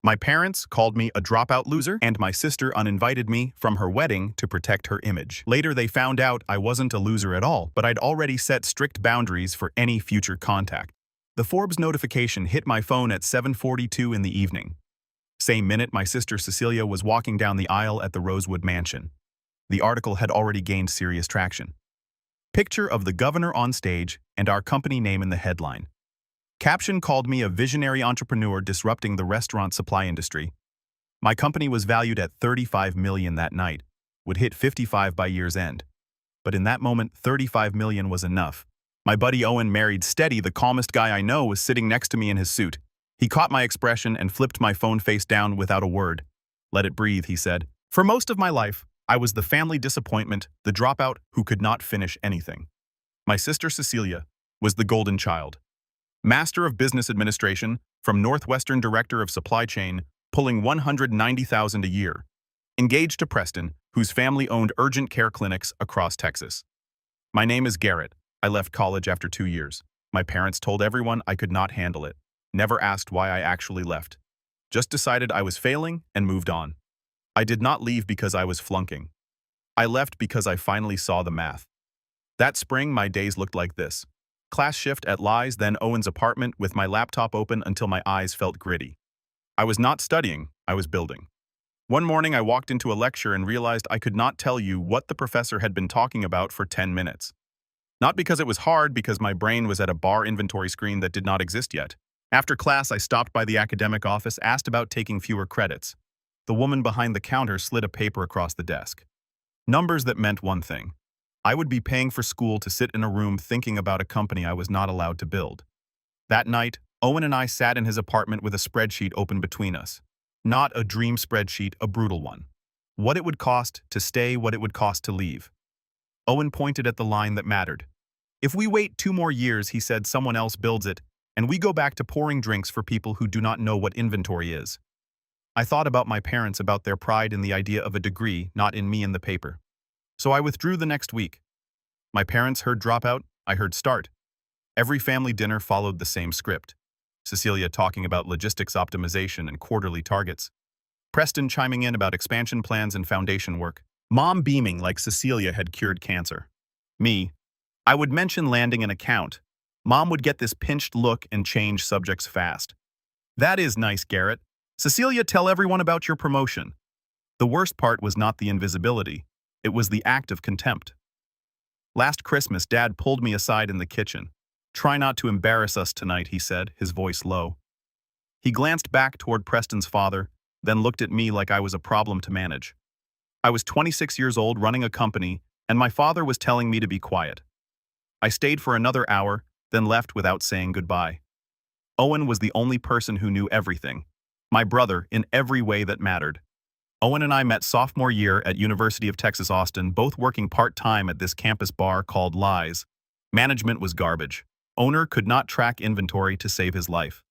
My parents called me a dropout loser, and my sister uninvited me from her wedding to protect her image. Later, they found out I wasn't a loser at all, but I'd already set strict boundaries for any future contact. The Forbes notification hit my phone at 7:42 in the evening. Same minute, my sister Cecilia was walking down the aisle at the Rosewood Mansion. The article had already gained serious traction. Picture of the governor on stage and our company name in the headline. Caption called me a visionary entrepreneur disrupting the restaurant supply industry. My company was valued at $35 million that night, would hit 55 by year's end. But in that moment, $35 million was enough. My buddy Owen, married steady, the calmest guy I know, was sitting next to me in his suit. He caught my expression and flipped my phone face down without a word. "Let it breathe," he said. For most of my life, I was the family disappointment, the dropout who could not finish anything. My sister Cecilia was the golden child. Master of Business Administration from Northwestern Director of Supply Chain, pulling $190,000 a year. Engaged to Preston, whose family owned urgent care clinics across Texas. My name is Garrett. I left college after 2 years. My parents told everyone I could not handle it. Never asked why I actually left. Just decided I was failing and moved on. I did not leave because I was flunking. I left because I finally saw the math. That spring, my days looked like this. Class shift at Li's, then Owen's apartment, with my laptop open until my eyes felt gritty. I was not studying, I was building. One morning I walked into a lecture and realized I could not tell you what the professor had been talking about for 10 minutes. Not because it was hard, because my brain was at a bar inventory screen that did not exist yet. After class, I stopped by the academic office, asked about taking fewer credits. The woman behind the counter slid a paper across the desk. Numbers that meant one thing. I would be paying for school to sit in a room thinking about a company I was not allowed to build. That night, Owen and I sat in his apartment with a spreadsheet open between us. Not a dream spreadsheet, a brutal one. What it would cost to stay, what it would cost to leave. Owen pointed at the line that mattered. If we wait 2 more years, he said, someone else builds it, and we go back to pouring drinks for people who do not know what inventory is. I thought about my parents, about their pride in the idea of a degree, not in me and the paper. So I withdrew the next week. My parents heard Dropout, I heard Start. Every family dinner followed the same script. Cecilia talking about logistics optimization and quarterly targets. Preston chiming in about expansion plans and foundation work. Mom beaming like Cecilia had cured cancer. Me, I would mention landing an account. Mom would get this pinched look and change subjects fast. That is nice, Garrett. Cecilia, tell everyone about your promotion. The worst part was not the invisibility. It was the act of contempt. Last Christmas, Dad pulled me aside in the kitchen. "Try not to embarrass us tonight," he said, his voice low. He glanced back toward Preston's father, then looked at me like I was a problem to manage. I was 26 years old, running a company, and my father was telling me to be quiet. I stayed for another hour, then left without saying goodbye. Owen was the only person who knew everything. My brother, in every way that mattered. Owen and I met sophomore year at University of Texas Austin, both working part-time at this campus bar called Li's. Management was garbage. Owner could not track inventory to save his life.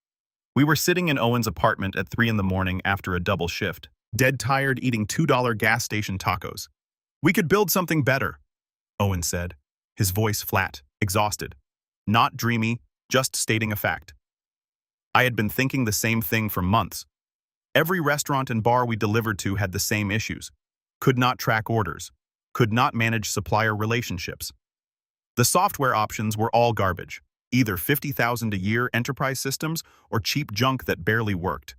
We were sitting in Owen's apartment at 3 in the morning after a double shift, dead tired, eating $2 gas station tacos. "We could build something better," Owen said, his voice flat, exhausted. Not dreamy, just stating a fact. I had been thinking the same thing for months. Every restaurant and bar we delivered to had the same issues. Could not track orders. Could not manage supplier relationships. The software options were all garbage, either $50,000 a year enterprise systems or cheap junk that barely worked.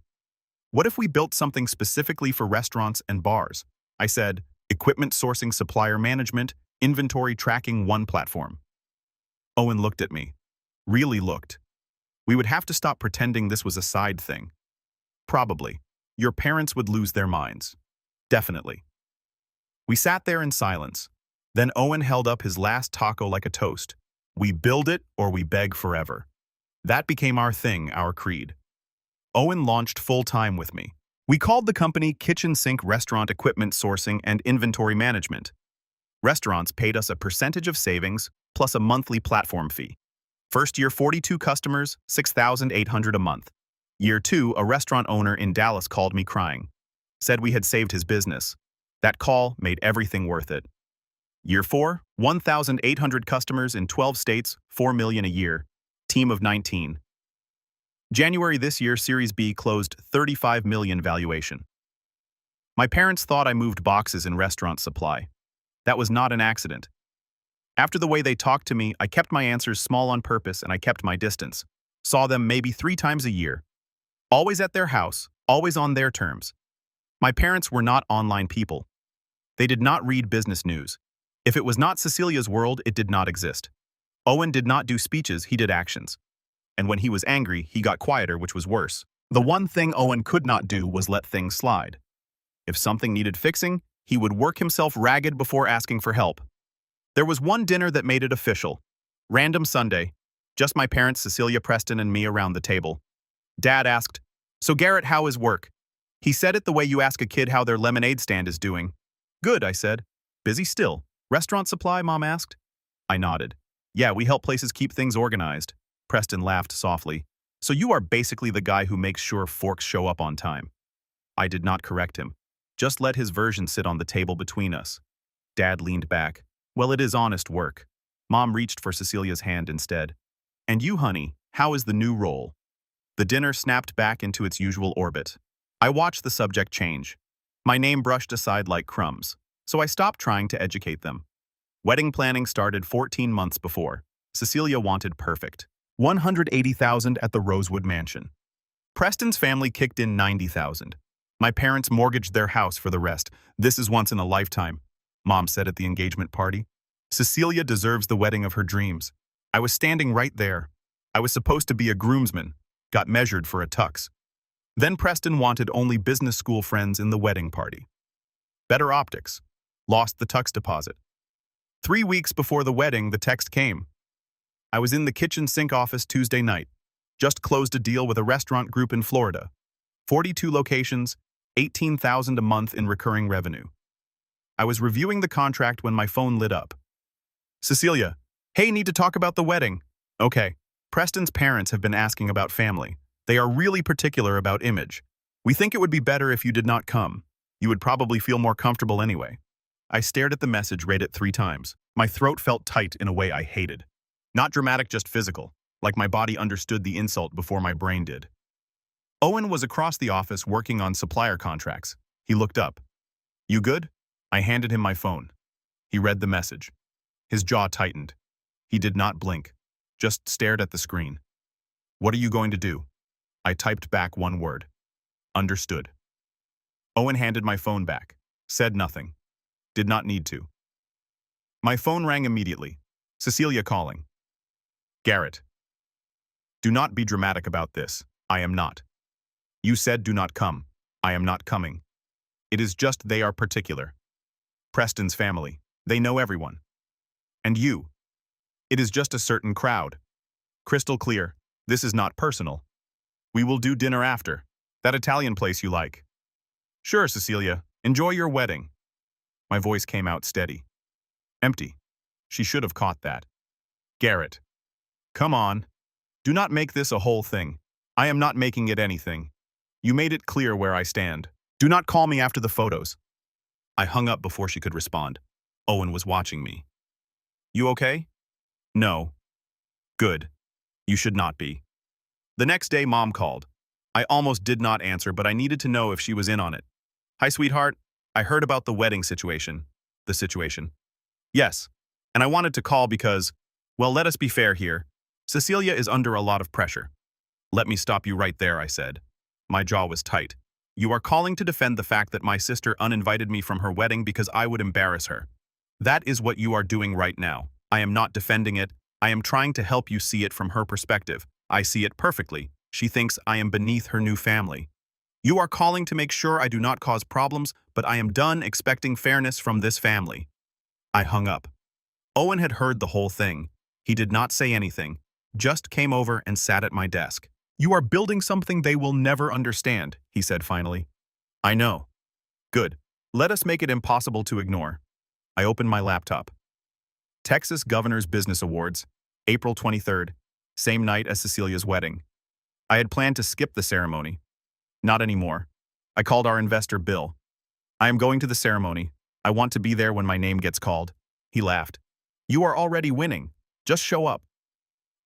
What if we built something specifically for restaurants and bars? I said, equipment sourcing, supplier management, inventory tracking, one platform. Owen looked at me. Really looked. We would have to stop pretending this was a side thing. Probably. Your parents would lose their minds. Definitely. We sat there in silence. Then Owen held up his last taco like a toast. We build it or we beg forever. That became our thing, our creed. Owen launched full-time with me. We called the company Kitchen Sink Restaurant Equipment Sourcing and Inventory Management. Restaurants paid us a percentage of savings plus a monthly platform fee. First year, 42 customers, $6,800 a month. Year 2, a restaurant owner in Dallas called me crying. Said we had saved his business. That call made everything worth it. Year 4, 1,800 customers in 12 states, $4 million a year. Team of 19. January this year, Series B closed 35 million valuation. My parents thought I moved boxes in restaurant supply. That was not an accident. After the way they talked to me, I kept my answers small on purpose and I kept my distance. Saw them maybe 3 times a year. Always at their house, always on their terms. My parents were not online people. They did not read business news. If it was not Cecilia's world, it did not exist. Owen did not do speeches, he did actions. And when he was angry, he got quieter, which was worse. The one thing Owen could not do was let things slide. If something needed fixing, he would work himself ragged before asking for help. There was one dinner that made it official. Random Sunday. Just my parents, Cecilia, Preston, and me around the table. Dad asked, "So Garrett, how is work?" He said it the way you ask a kid how their lemonade stand is doing. "Good," I said. "Busy still. Restaurant supply?" Mom asked. I nodded. "Yeah, we help places keep things organized." Preston laughed softly. "So you are basically the guy who makes sure forks show up on time." I did not correct him. Just let his version sit on the table between us. Dad leaned back. "Well, it is honest work." Mom reached for Cecilia's hand instead. "And you, honey, how is the new role?" The dinner snapped back into its usual orbit. I watched the subject change. My name brushed aside like crumbs, so I stopped trying to educate them. Wedding planning started 14 months before. Cecilia wanted perfect. 180,000 at the Rosewood Mansion. Preston's family kicked in 90,000. My parents mortgaged their house for the rest. "This is once in a lifetime," Mom said at the engagement party. "Cecilia deserves the wedding of her dreams." I was standing right there. I was supposed to be a groomsman, got measured for a tux. Then Preston wanted only business school friends in the wedding party. Better optics. Lost the tux deposit. 3 weeks before the wedding, the text came. I was in the kitchen sink office Tuesday night. Just closed a deal with a restaurant group in Florida. 42 locations, 18,000 a month in recurring revenue. I was reviewing the contract when my phone lit up. "Cecilia, hey, need to talk about the wedding." "Okay. Preston's parents have been asking about family. They are really particular about image. We think it would be better if you did not come. You would probably feel more comfortable anyway." I stared at the message, read it 3 times. My throat felt tight in a way I hated. Not dramatic, just physical, like my body understood the insult before my brain did. Owen was across the office working on supplier contracts. He looked up. "You good?" I handed him my phone. He read the message. His jaw tightened. He did not blink, just stared at the screen. "What are you going to do?" I typed back one word. "Understood." Owen handed my phone back. Said nothing. Did not need to. My phone rang immediately. Cecilia calling. "Garrett. Do not be dramatic about this. I am not. You said do not come. I am not coming. It is just they are particular. Preston's family. They know everyone. And you. It is just a certain crowd. Crystal clear. This is not personal. We will do dinner after. That Italian place you like." "Sure, Cecilia. Enjoy your wedding." My voice came out steady. Empty. She should have caught that. "Garrett. Come on. Do not make this a whole thing. I am not making it anything. You made it clear where I stand. Do not call me after the photos." I hung up before she could respond. Owen was watching me. "You okay?" "No." "Good. You should not be." The next day, Mom called. I almost did not answer, but I needed to know if she was in on it. "Hi, sweetheart. I heard about the wedding situation." "The situation?" "Yes. And I wanted to call because, well, let us be fair here. Cecilia is under a lot of pressure." "Let me stop you right there," I said. My jaw was tight. "You are calling to defend the fact that my sister uninvited me from her wedding because I would embarrass her. That is what you are doing right now. I am not defending it. I am trying to help you see it from her perspective. I see it perfectly. She thinks I am beneath her new family. You are calling to make sure I do not cause problems, but I am done expecting fairness from this family." I hung up. Owen had heard the whole thing. He did not say anything, just came over and sat at my desk. "You are building something they will never understand," he said finally. "I know." "Good. Let us make it impossible to ignore." I opened my laptop. Texas Governor's Business Awards, April 23rd, same night as Cecilia's wedding. I had planned to skip the ceremony. Not anymore. I called our investor, Bill. "I am going to the ceremony. I want to be there when my name gets called." He laughed. "You are already winning. Just show up."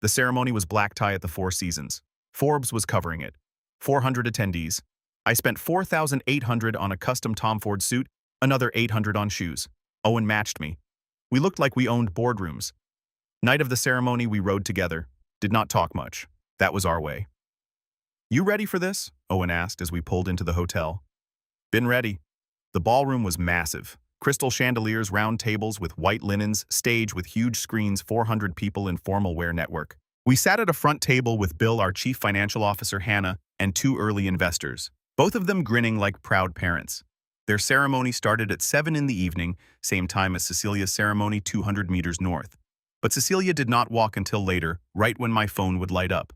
The ceremony was black tie at the Four Seasons. Forbes was covering it. 400 attendees. I spent 4,800 on a custom Tom Ford suit, another 800 on shoes. Owen matched me. We looked like we owned boardrooms. Night of the ceremony, we rode together. Did not talk much. That was our way. You ready for this? Owen asked as we pulled into the hotel. Been ready. The ballroom was massive. Crystal chandeliers, round tables with white linens, stage with huge screens, 400 people in formal wear network. We sat at a front table with Bill, our chief financial officer, Hannah, and two early investors, both of them grinning like proud parents. Their ceremony started at 7 in the evening, same time as Cecilia's ceremony 200 meters north. But Cecilia did not walk until later, right when my phone would light up.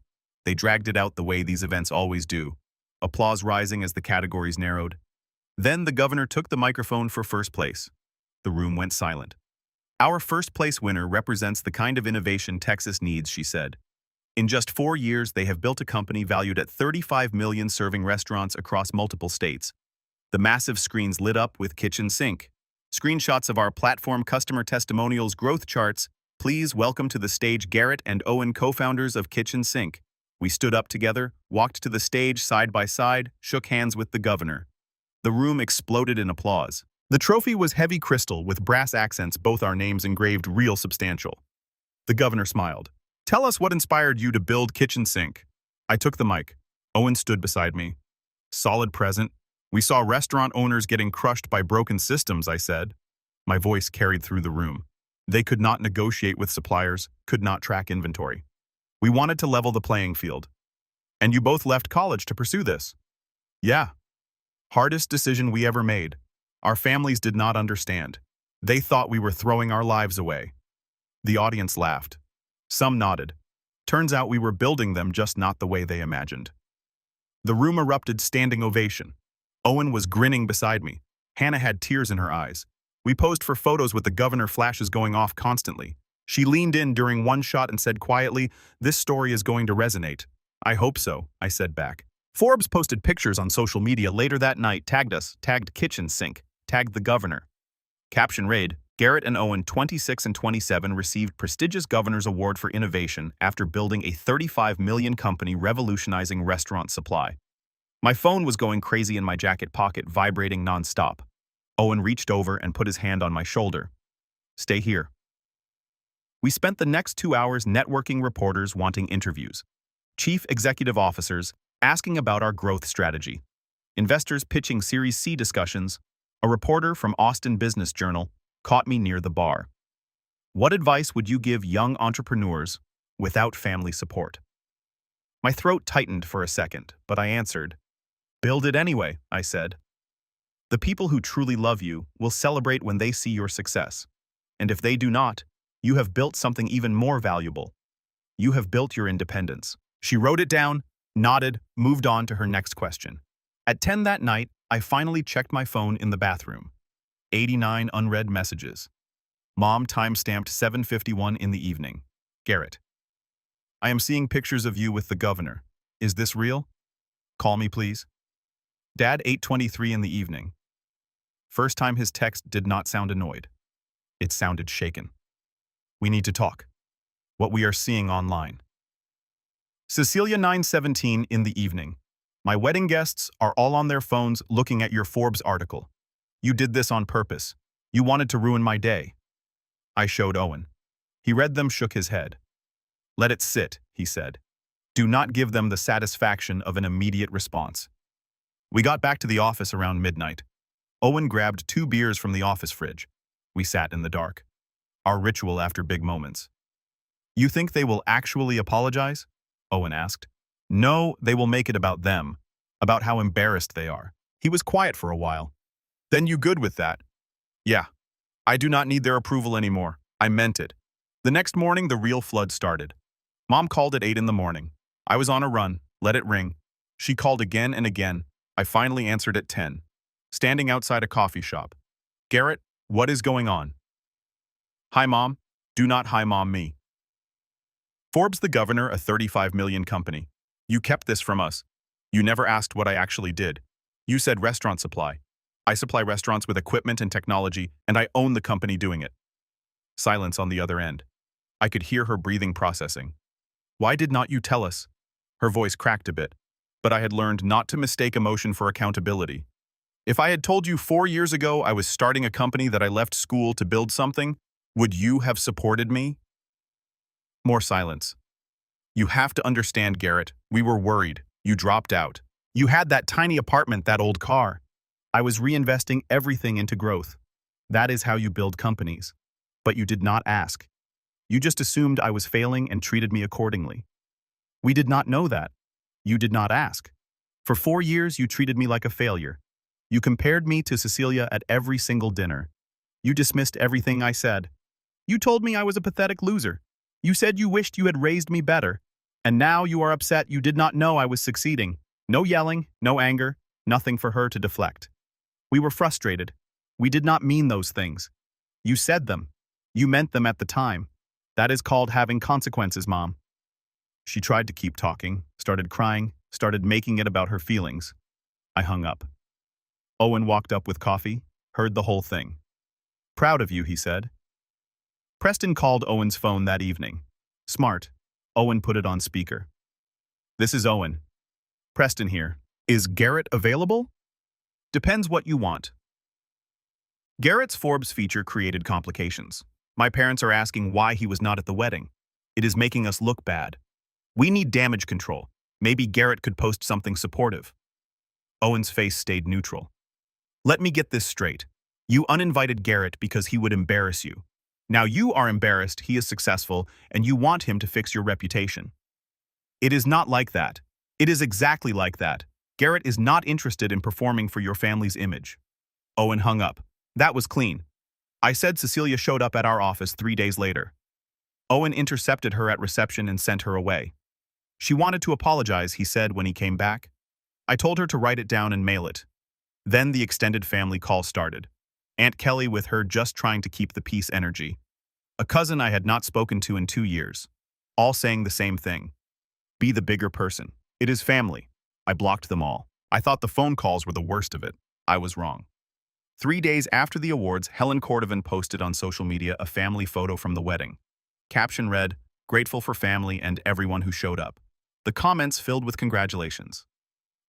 They dragged it out the way these events always do, applause rising as the categories narrowed. Then the governor took the microphone for first place. The room went silent. Our first place winner represents the kind of innovation Texas needs, she said. In just 4 years, they have built a company valued at $35 million serving restaurants across multiple states. The massive screens lit up with kitchen sink. Screenshots of our platform customer testimonials growth charts. Please welcome to the stage Garrett and Owen, co-founders of Kitchen Sink. We stood up together, walked to the stage side by side, shook hands with the governor. The room exploded in applause. The trophy was heavy crystal with brass accents, both our names engraved real substantial. The governor smiled. Tell us what inspired you to build Kitchen Sink. I took the mic. Owen stood beside me. Solid present. We saw restaurant owners getting crushed by broken systems, I said. My voice carried through the room. They could not negotiate with suppliers, could not track inventory. We wanted to level the playing field. And you both left college to pursue this. Yeah. Hardest decision we ever made. Our families did not understand. They thought we were throwing our lives away. The audience laughed. Some nodded. Turns out we were building them, just not the way they imagined. The room erupted standing ovation. Owen was grinning beside me. Hannah had tears in her eyes. We posed for photos with the governor, flashes going off constantly. She leaned in during one shot and said quietly, "This story is going to resonate." I hope so, I said back. Forbes posted pictures on social media later that night, tagged us, tagged Kitchen Sink, tagged the governor. Caption read, Garrett and Owen, 26 and 27, received prestigious Governor's Award for Innovation after building a $35 million company revolutionizing restaurant supply. My phone was going crazy in my jacket pocket, vibrating nonstop. Owen reached over and put his hand on my shoulder. Stay here. We spent the next 2 hours networking, reporters wanting interviews, chief executive officers asking about our growth strategy, investors pitching Series C discussions. A reporter from Austin Business Journal caught me near the bar. What advice would you give young entrepreneurs without family support? My throat tightened for a second, but I answered, build it anyway, I said. The people who truly love you will celebrate when they see your success. And if they do not, you have built something even more valuable. You have built your independence. She wrote it down, nodded, moved on to her next question. At 10 that night, I finally checked my phone in the bathroom. 89 unread messages. Mom timestamped 7:51 in the evening. Garrett. I am seeing pictures of you with the governor. Is this real? Call me, please. Dad, 8:23 in the evening. First time his text did not sound annoyed. It sounded shaken. We need to talk. What we are seeing online. Cecilia, 9:17 in the evening. My wedding guests are all on their phones looking at your Forbes article. You did this on purpose. You wanted to ruin my day. I showed Owen. He read them, shook his head. Let it sit, he said. Do not give them the satisfaction of an immediate response. We got back to the office around midnight. Owen grabbed 2 beers from the office fridge. We sat in the dark. Our ritual after big moments. You think they will actually apologize? Owen asked. No, they will make it about them, about how embarrassed they are. He was quiet for a while. Then you good with that? Yeah. I do not need their approval anymore. I meant it. The next morning, the real flood started. Mom called at 8 in the morning. I was on a run, let it ring. She called again and again. I finally answered at 10. Standing outside a coffee shop. Garrett, what is going on? Hi, Mom. Do not hi, Mom, me. Forbes the governor, a $35 million company. You kept this from us. You never asked what I actually did. You said restaurant supply. I supply restaurants with equipment and technology, and I own the company doing it. Silence on the other end. I could hear her breathing, processing. Why did not you tell us? Her voice cracked a bit, but I had learned not to mistake emotion for accountability. If I had told you 4 years ago I was starting a company that I left school to build something, would you have supported me? More silence. You have to understand, Garrett. We were worried. You dropped out. You had that tiny apartment, that old car. I was reinvesting everything into growth. That is how you build companies. But you did not ask. You just assumed I was failing and treated me accordingly. We did not know that. You did not ask. For 4 years, you treated me like a failure. You compared me to Cecilia at every single dinner. You dismissed everything I said. You told me I was a pathetic loser. You said you wished you had raised me better. And now you are upset you did not know I was succeeding. No yelling, no anger, nothing for her to deflect. We were frustrated. We did not mean those things. You said them. You meant them at the time. That is called having consequences, Mom. She tried to keep talking, started crying, started making it about her feelings. I hung up. Owen walked up with coffee, heard the whole thing. Proud of you, he said. Preston called Owen's phone that evening. Smart. Owen put it on speaker. This is Owen. Preston here. Is Garrett available? Depends what you want. Garrett's Forbes feature created complications. My parents are asking why he was not at the wedding. It is making us look bad. We need damage control. Maybe Garrett could post something supportive. Owen's face stayed neutral. Let me get this straight. You uninvited Garrett because he would embarrass you. Now you are embarrassed he is successful and you want him to fix your reputation. It is not like that. It is exactly like that. Garrett is not interested in performing for your family's image. Owen hung up. That was clean. I said Cecilia showed up at our office 3 days later. Owen intercepted her at reception and sent her away. She wanted to apologize, he said when he came back. I told her to write it down and mail it. Then the extended family call started. Aunt Kelly with her just trying to keep the peace energy. A cousin I had not spoken to in 2 years. All saying the same thing. Be the bigger person. It is family. I blocked them all. I thought the phone calls were the worst of it. I was wrong. 3 days after the awards, Helen Cordovan posted on social media a family photo from the wedding. Caption read, "Grateful for family and everyone who showed up." The comments filled with congratulations.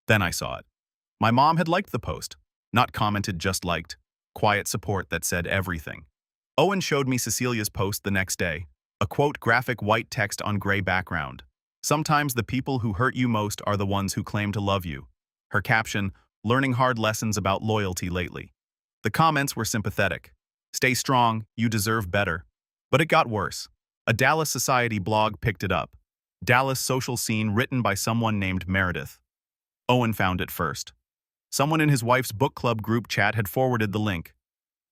Then I saw it. My mom had liked the post. Not commented, just liked. Quiet support that said everything. Owen showed me Cecilia's post the next day. A quote, graphic white text on gray background. Sometimes the people who hurt you most are the ones who claim to love you. Her caption, learning hard lessons about loyalty lately. The comments were sympathetic. Stay strong, you deserve better. But it got worse. A Dallas Society blog picked it up. Dallas social scene written by someone named Meredith. Owen found it first. Someone in his wife's book club group chat had forwarded the link.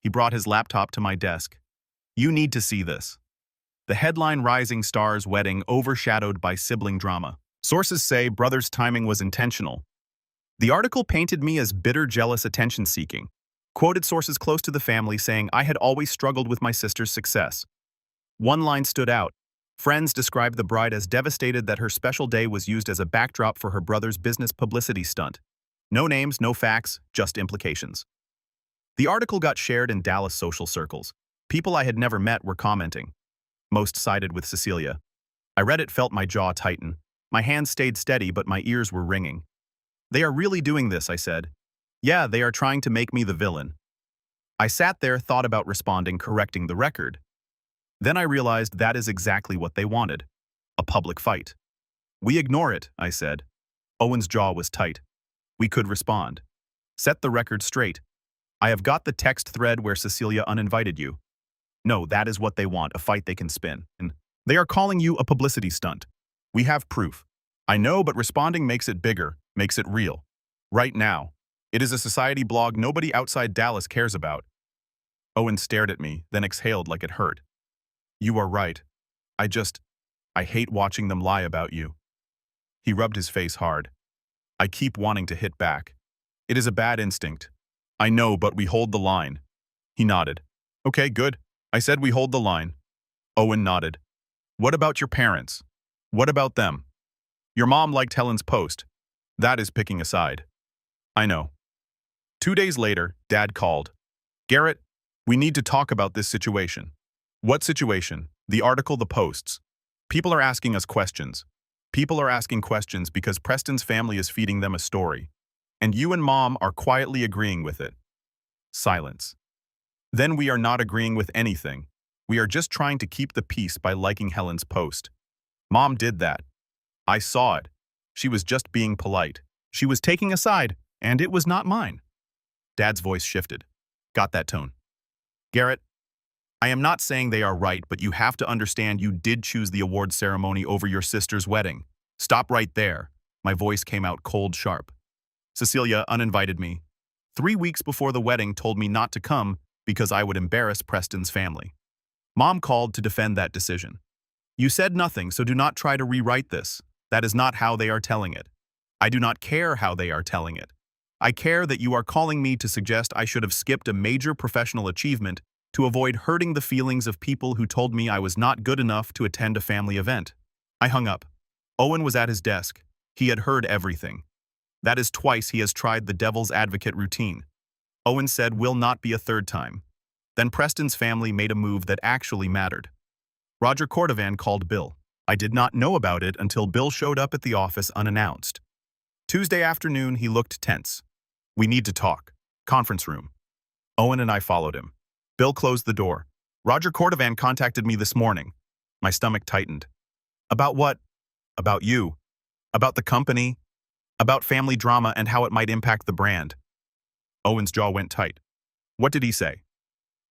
He brought his laptop to my desk. You need to see this. The headline, Rising Stars Wedding Overshadowed by Sibling Drama. Sources say brother's timing was intentional. The article painted me as bitter, jealous, attention-seeking. Quoted sources close to the family saying I had always struggled with my sister's success. One line stood out. Friends described the bride as devastated that her special day was used as a backdrop for her brother's business publicity stunt. No names, no facts, just implications. The article got shared in Dallas social circles. People I had never met were commenting. Most sided with Cecilia. I read it, felt my jaw tighten. My hands stayed steady, but my ears were ringing. They are really doing this, I said. Yeah, they are trying to make me the villain. I sat there, thought about responding, correcting the record. Then I realized that is exactly what they wanted. A public fight. We ignore it, I said. Owen's jaw was tight. We could respond. Set the record straight. I have got the text thread where Cecilia uninvited you. No, that is what they want, a fight they can spin. And they are calling you a publicity stunt. We have proof. I know, but responding makes it bigger, makes it real. Right now. It is a society blog nobody outside Dallas cares about. Owen stared at me, then exhaled like it hurt. You are right. I hate watching them lie about you. He rubbed his face hard. I keep wanting to hit back. It is a bad instinct. I know, but we hold the line. He nodded. Okay, good. I said we hold the line. Owen nodded. What about your parents? What about them? Your mom liked Helen's post. That is picking a side. I know. 2 days later, Dad called. Garrett, we need to talk about this situation. What situation? The article, the posts. People are asking us questions. People are asking questions because Preston's family is feeding them a story, and you and Mom are quietly agreeing with it. Silence. Then we are not agreeing with anything. We are just trying to keep the peace by liking Helen's post. Mom did that. I saw it. She was just being polite. She was taking a side, and it was not mine. Dad's voice shifted. Got that tone. Garrett, I am not saying they are right, but you have to understand you did choose the award ceremony over your sister's wedding. Stop right there. My voice came out cold sharp. Cecilia uninvited me. 3 weeks before the wedding told me not to come because I would embarrass Preston's family. Mom called to defend that decision. You said nothing, so do not try to rewrite this. That is not how they are telling it. I do not care how they are telling it. I care that you are calling me to suggest I should have skipped a major professional achievement to avoid hurting the feelings of people who told me I was not good enough to attend a family event. I hung up. Owen was at his desk. He had heard everything. That is twice he has tried the devil's advocate routine. Owen said will not be a third time. Then Preston's family made a move that actually mattered. Roger Cordovan called Bill. I did not know about it until Bill showed up at the office unannounced. Tuesday afternoon, he looked tense. We need to talk. Conference room. Owen and I followed him. Bill closed the door. Roger Cordovan contacted me this morning. My stomach tightened. About what? About you. About the company. About family drama and how it might impact the brand. Owen's jaw went tight. What did he say?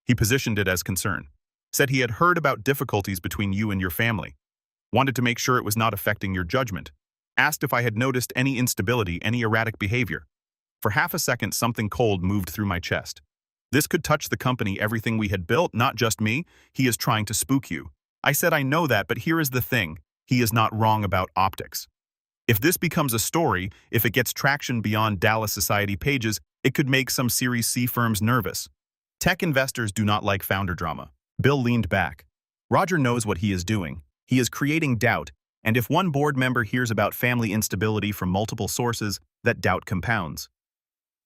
He positioned it as concern. Said he had heard about difficulties between you and your family. Wanted to make sure it was not affecting your judgment. Asked if I had noticed any instability, any erratic behavior. For half a second, something cold moved through my chest. This could touch the company, everything we had built, not just me. He is trying to spook you. I said I know that, but here is the thing. He is not wrong about optics. If this becomes a story, if it gets traction beyond Dallas Society pages, it could make some Series C firms nervous. Tech investors do not like founder drama. Bill leaned back. Roger knows what he is doing. He is creating doubt, and if one board member hears about family instability from multiple sources, that doubt compounds.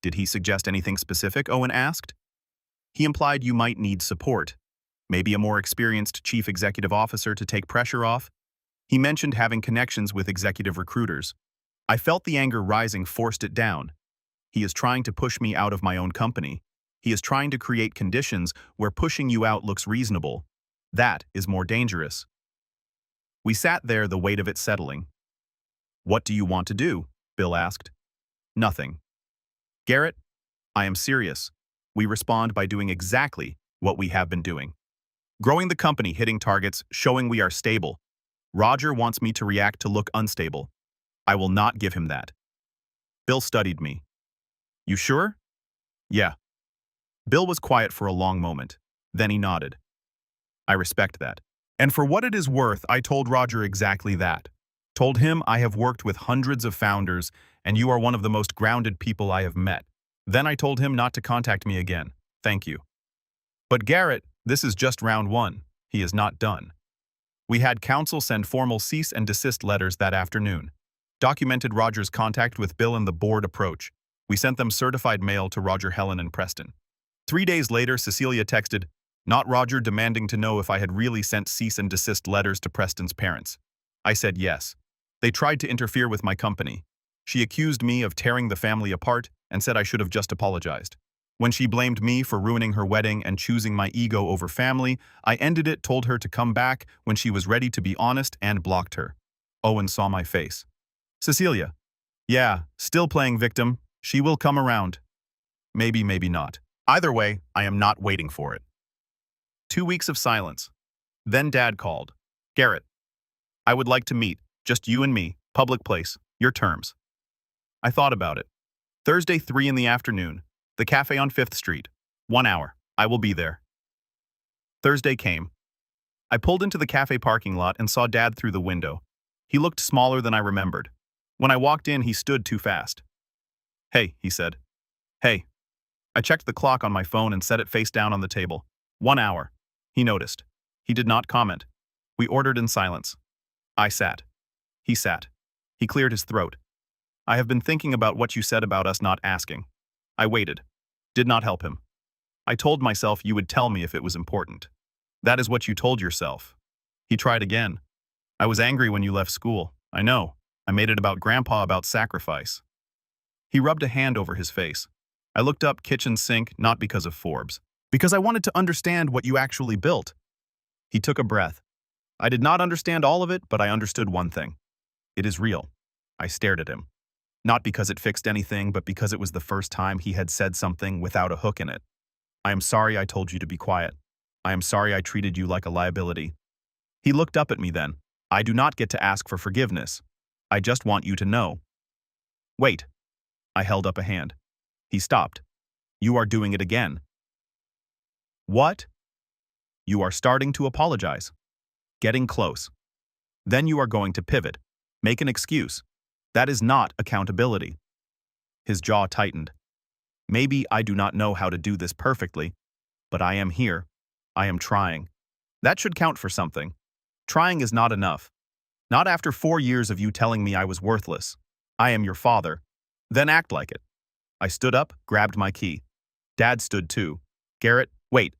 Did he suggest anything specific? Owen asked. He implied you might need support. Maybe a more experienced chief executive officer to take pressure off. He mentioned having connections with executive recruiters. I felt the anger rising, forced it down. He is trying to push me out of my own company. He is trying to create conditions where pushing you out looks reasonable. That is more dangerous. We sat there, the weight of it settling. What do you want to do? Bill asked. Nothing. Garrett, I am serious. We respond by doing exactly what we have been doing. Growing the company, hitting targets, showing we are stable. Roger wants me to react to look unstable. I will not give him that. Bill studied me. You sure? Yeah. Bill was quiet for a long moment. Then he nodded. I respect that. And for what it is worth, I told Roger exactly that. Told him I have worked with hundreds of founders, and you are one of the most grounded people I have met. Then I told him not to contact me again. Thank you. But Garrett, this is just round one. He is not done. We had counsel send formal cease and desist letters that afternoon. Documented Roger's contact with Bill and the board approach. We sent them certified mail to Roger, Helen, and Preston. 3 days later, Cecilia texted, not Roger, demanding to know if I had really sent cease and desist letters to Preston's parents. I said yes. They tried to interfere with my company. She accused me of tearing the family apart and said I should have just apologized. When she blamed me for ruining her wedding and choosing my ego over family, I ended it, told her to come back when she was ready to be honest, and blocked her. Owen saw my face. Cecilia. Yeah, still playing victim. She will come around. Maybe, maybe not. Either way, I am not waiting for it. 2 weeks of silence. Then Dad called. Garrett, I would like to meet, just you and me, public place, your terms. I thought about it. Thursday, 3 in the afternoon, the cafe on 5th Street. 1 hour. I will be there. Thursday came. I pulled into the cafe parking lot and saw Dad through the window. He looked smaller than I remembered. When I walked in, he stood too fast. Hey, he said. Hey. I checked the clock on my phone and set it face down on the table. 1 hour. He noticed. He did not comment. We ordered in silence. I sat. He sat. He cleared his throat. I have been thinking about what you said about us not asking. I waited. Did not help him. I told myself you would tell me if it was important. That is what you told yourself. He tried again. I was angry when you left school. I know. I made it about Grandpa about sacrifice. He rubbed a hand over his face. I looked up kitchen sink not because of Forbes, because I wanted to understand what you actually built. He took a breath. I did not understand all of it, but I understood one thing. It is real. I stared at him. Not because it fixed anything, but because it was the first time he had said something without a hook in it. I am sorry I told you to be quiet. I am sorry I treated you like a liability. He looked up at me then. I do not get to ask for forgiveness. I just want you to know. Wait. I held up a hand. He stopped. You are doing it again. What? You are starting to apologize. Getting close. Then you are going to pivot. Make an excuse. That is not accountability. His jaw tightened. Maybe I do not know how to do this perfectly, but I am here. I am trying. That should count for something. Trying is not enough. Not after 4 years of you telling me I was worthless. I am your father. Then act like it. I stood up, grabbed my key. Dad stood too. Garrett, wait.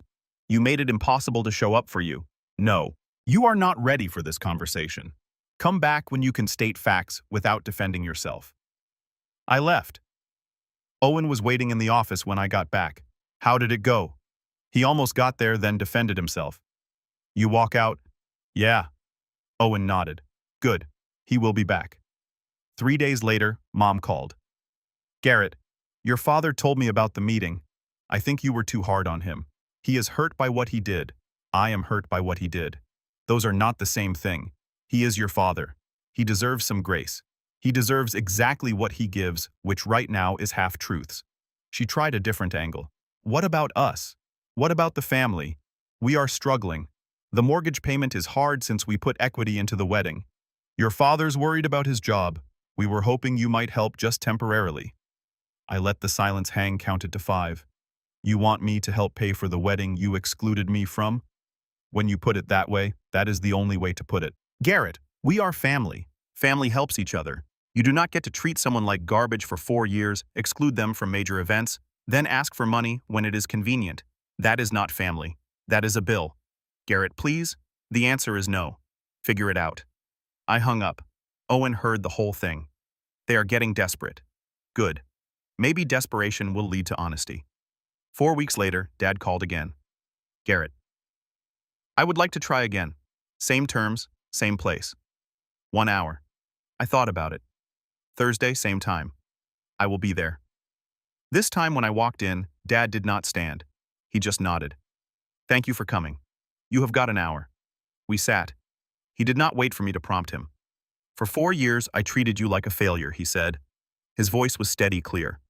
You made it impossible to show up for you. No. You are not ready for this conversation. Come back when you can state facts without defending yourself. I left. Owen was waiting in the office when I got back. How did it go? He almost got there, then defended himself. You walk out? Yeah. Owen nodded. Good. He will be back. 3 days later, Mom called. Garrett, your father told me about the meeting. I think you were too hard on him. He is hurt by what he did. I am hurt by what he did. Those are not the same thing. He is your father. He deserves some grace. He deserves exactly what he gives, which right now is half-truths. She tried a different angle. What about us? What about the family? We are struggling. The mortgage payment is hard since we put equity into the wedding. Your father's worried about his job. We were hoping you might help just temporarily. I let the silence hang, counted to 5. You want me to help pay for the wedding you excluded me from? When you put it that way, that is the only way to put it. Garrett, we are family. Family helps each other. You do not get to treat someone like garbage for 4 years, exclude them from major events, then ask for money when it is convenient. That is not family. That is a bill. Garrett, please? The answer is no. Figure it out. I hung up. Owen heard the whole thing. They are getting desperate. Good. Maybe desperation will lead to honesty. 4 weeks later, Dad called again. Garrett. I would like to try again. Same terms, same place. 1 hour. I thought about it. Thursday, same time. I will be there. This time when I walked in, Dad did not stand. He just nodded. Thank you for coming. You have got an hour. We sat. He did not wait for me to prompt him. For 4 years, I treated you like a failure, he said. His voice was steady, clear.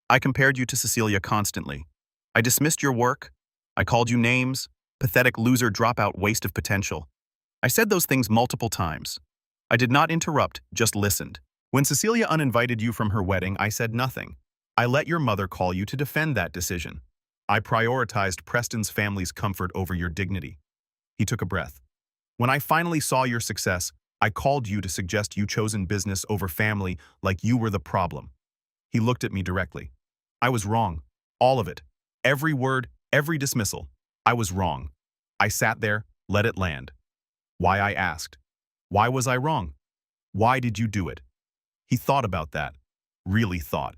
I compared you to Cecilia constantly. I dismissed your work. I called you names, pathetic loser, dropout, waste of potential. I said those things multiple times. I did not interrupt, just listened. When Cecilia uninvited you from her wedding, I said nothing. I let your mother call you to defend that decision. I prioritized Preston's family's comfort over your dignity. He took a breath. When I finally saw your success, I called you to suggest you chosen business over family like you were the problem. He looked at me directly. I was wrong. All of it. Every word, every dismissal. I was wrong. I sat there, let it land. Why, I asked. Why was I wrong? Why did you do it? He thought about that. Really thought.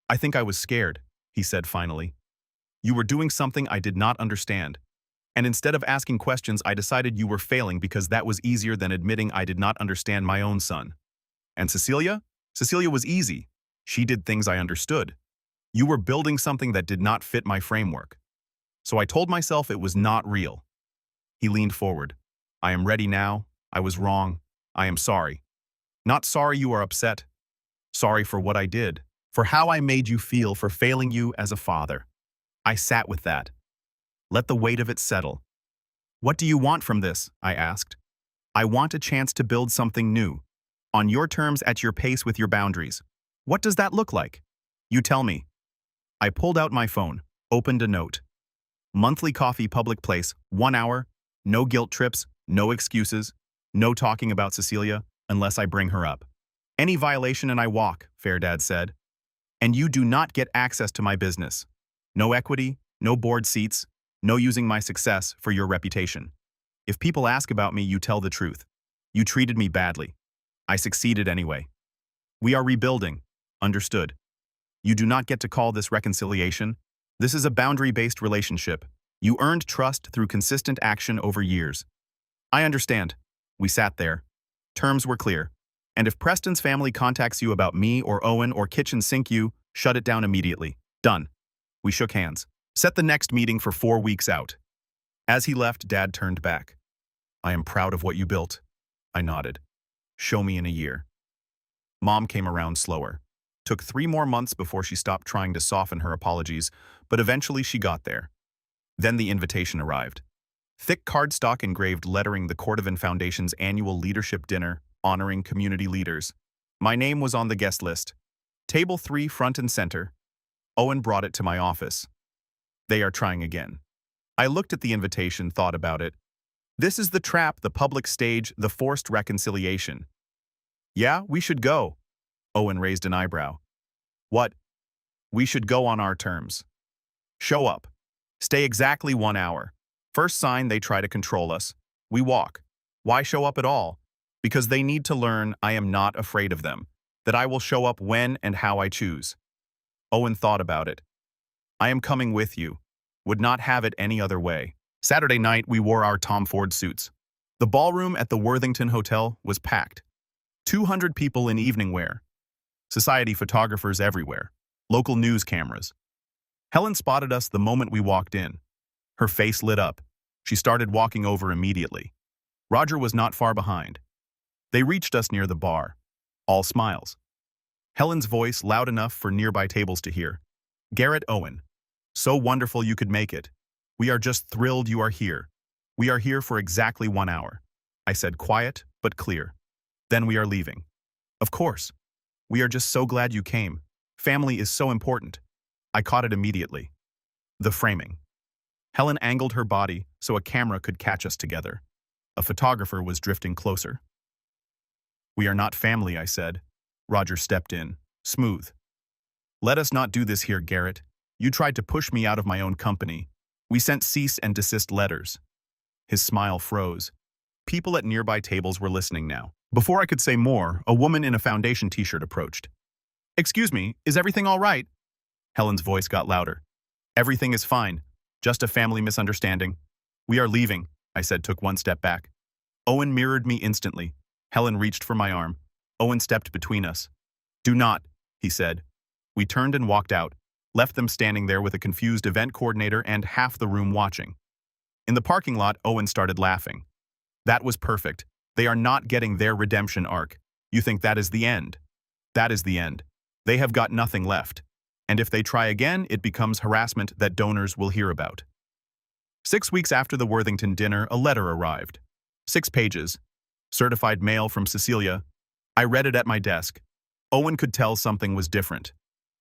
I think I was scared, he said finally. You were doing something I did not understand. And instead of asking questions, I decided you were failing because that was easier than admitting I did not understand my own son. And Cecilia? Cecilia was easy. She did things I understood. You were building something that did not fit my framework. So I told myself it was not real. He leaned forward. I am ready now. I was wrong. I am sorry. Not sorry you are upset. Sorry for what I did, for how I made you feel, for failing you as a father. I sat with that. Let the weight of it settle. What do you want from this? I asked. I want a chance to build something new. On your terms, at your pace, with your boundaries. What does that look like? You tell me. I pulled out my phone, opened a note. Monthly coffee, public place, 1 hour, no guilt trips, no excuses, no talking about Cecilia unless I bring her up. Any violation and I walk, Fair Dad said. And you do not get access to my business. No equity, no board seats, no using my success for your reputation. If people ask about me, you tell the truth. You treated me badly. I succeeded anyway. We are rebuilding. Understood. You do not get to call this reconciliation. This is a boundary-based relationship. You earned trust through consistent action over years. I understand. We sat there. Terms were clear. And if Preston's family contacts you about me or Owen or kitchen sink you, shut it down immediately. Done. We shook hands. Set the next meeting for 4 weeks out. As he left, Dad turned back. I am proud of what you built. I nodded. Show me in a year. Mom came around slower. Took 3 more months before she stopped trying to soften her apologies, but eventually she got there. Then the invitation arrived. Thick cardstock engraved lettering the Cordovan Foundation's annual leadership dinner, honoring community leaders. My name was on the guest list. Table 3 front and center. Owen brought it to my office. They are trying again. I looked at the invitation, thought about it. This is the trap, the public stage, the forced reconciliation. Yeah, we should go. Owen raised an eyebrow. What? We should go on our terms. Show up. Stay exactly 1 hour. First sign they try to control us. We walk. Why show up at all? Because they need to learn I am not afraid of them, that I will show up when and how I choose. Owen thought about it. I am coming with you. Would not have it any other way. Saturday night, we wore our Tom Ford suits. The ballroom at the Worthington Hotel was packed. 200 people in evening wear. Society photographers everywhere. Local news cameras. Helen spotted us the moment we walked in. Her face lit up. She started walking over immediately. Roger was not far behind. They reached us near the bar. All smiles. Helen's voice loud enough for nearby tables to hear. Garrett, Owen. So wonderful you could make it. We are just thrilled you are here. We are here for exactly 1 hour. I said quiet, but clear. Then we are leaving. Of course. We are just so glad you came. Family is so important. I caught it immediately. The framing. Helen angled her body so a camera could catch us together. A photographer was drifting closer. We are not family, I said. Roger stepped in, smooth. Let us not do this here, Garrett. You tried to push me out of my own company. We sent cease and desist letters. His smile froze. People at nearby tables were listening now. Before I could say more, a woman in a foundation t-shirt approached. Excuse me, is everything all right? Helen's voice got louder. Everything is fine. Just a family misunderstanding. We are leaving, I said, took 1 step back. Owen mirrored me instantly. Helen reached for my arm. Owen stepped between us. Do not, he said. We turned and walked out, left them standing there with a confused event coordinator and half the room watching. In the parking lot, Owen started laughing. That was perfect. They are not getting their redemption arc. You think that is the end? That is the end. They have got nothing left. And if they try again, it becomes harassment that donors will hear about. 6 weeks after the Worthington dinner, a letter arrived. 6 pages. Certified mail from Cecilia. I read it at my desk. Owen could tell something was different.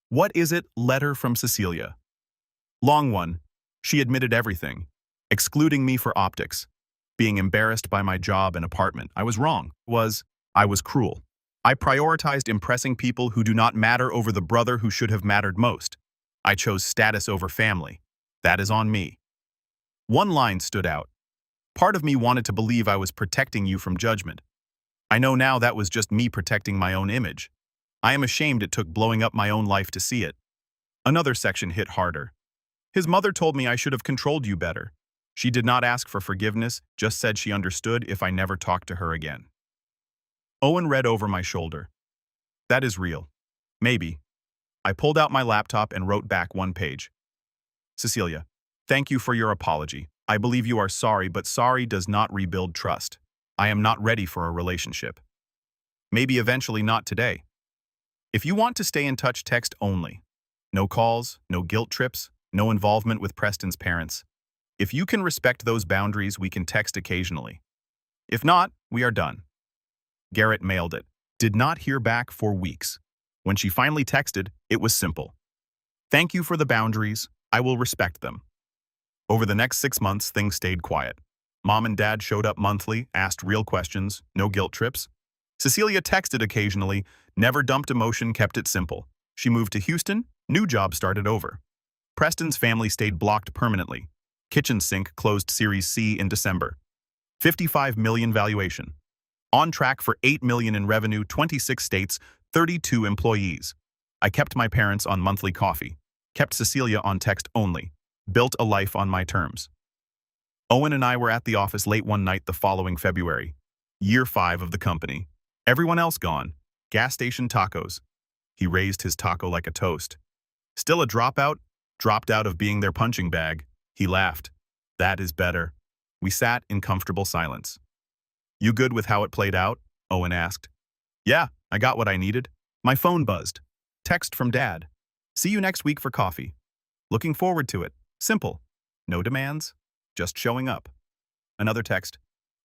What is it? Letter from Cecilia. Long one. She admitted everything, excluding me for optics. Being embarrassed by my job and apartment. I was wrong. I was cruel. I prioritized impressing people who do not matter over the brother who should have mattered most. I chose status over family. That is on me. One line stood out. Part of me wanted to believe I was protecting you from judgment. I know now that was just me protecting my own image. I am ashamed it took blowing up my own life to see it. Another section hit harder. His mother told me I should have controlled you better. She did not ask for forgiveness, just said she understood if I never talked to her again. Owen read over my shoulder. That is real. Maybe. I pulled out my laptop and wrote back 1 page. Cecilia, thank you for your apology. I believe you are sorry, but sorry does not rebuild trust. I am not ready for a relationship. Maybe eventually not today. If you want to stay in touch, text only. No calls, no guilt trips, no involvement with Preston's parents. If you can respect those boundaries, we can text occasionally. If not, we are done. Garrett mailed it. Did not hear back for weeks. When she finally texted, it was simple. Thank you for the boundaries. I will respect them. Over the next 6 months, things stayed quiet. Mom and Dad showed up monthly, asked real questions, no guilt trips. Cecilia texted occasionally, never dumped emotion, kept it simple. She moved to Houston, new job started over. Preston's family stayed blocked permanently. Kitchen sink closed Series C in December. $55 million valuation. On track for 8 million in revenue, 26 states, 32 employees. I kept my parents on monthly coffee, kept Cecilia on text only, built a life on my terms. Owen and I were at the office late one night the following February. Year 5 of the company. Everyone else gone. Gas station tacos. He raised his taco like a toast. Still a dropout? Dropped out of being their punching bag. He laughed. That is better. We sat in comfortable silence. You good with how it played out? Owen asked. Yeah, I got what I needed. My phone buzzed. Text from Dad. See you next week for coffee. Looking forward to it. Simple. No demands. Just showing up. Another text.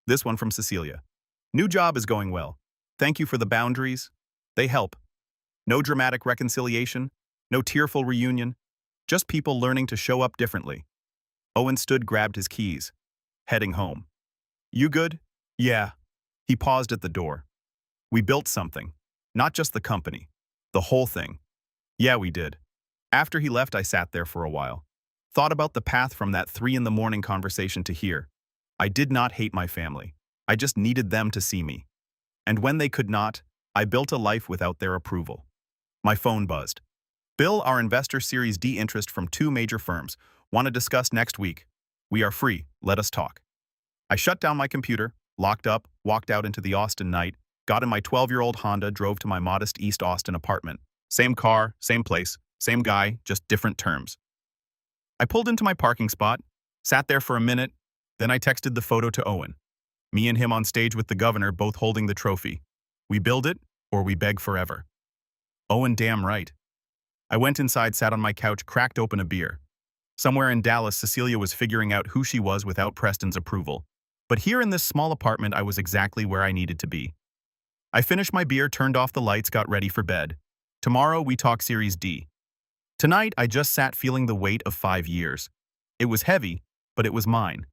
This one from Cecilia. New job is going well. Thank you for the boundaries. They help. No dramatic reconciliation. No tearful reunion. Just people learning to show up differently. Owen grabbed his keys. Heading home. You good? Yeah. He paused at the door. We built something. Not just the company. The whole thing. Yeah, we did. After he left, I sat there for a while. Thought about the path from that 3 a.m. conversation to here. I did not hate my family. I just needed them to see me. And when they could not, I built a life without their approval. My phone buzzed. Bill, our investor Series D interest from 2 major firms. Want to discuss next week. We are free. Let us talk. I shut down my computer, locked up, walked out into the Austin night, got in my 12-year-old Honda, drove to my modest East Austin apartment. Same car, same place, same guy, just different terms. I pulled into my parking spot, sat there for a minute, then I texted the photo to Owen. Me and him on stage with the governor, both holding the trophy. We build it, or we beg forever. Owen, damn right. I went inside, sat on my couch, cracked open a beer. Somewhere in Dallas, Cecilia was figuring out who she was without Preston's approval. But here in this small apartment, I was exactly where I needed to be. I finished my beer, turned off the lights, got ready for bed. Tomorrow, we talk Series D. Tonight, I just sat feeling the weight of 5 years. It was heavy, but it was mine.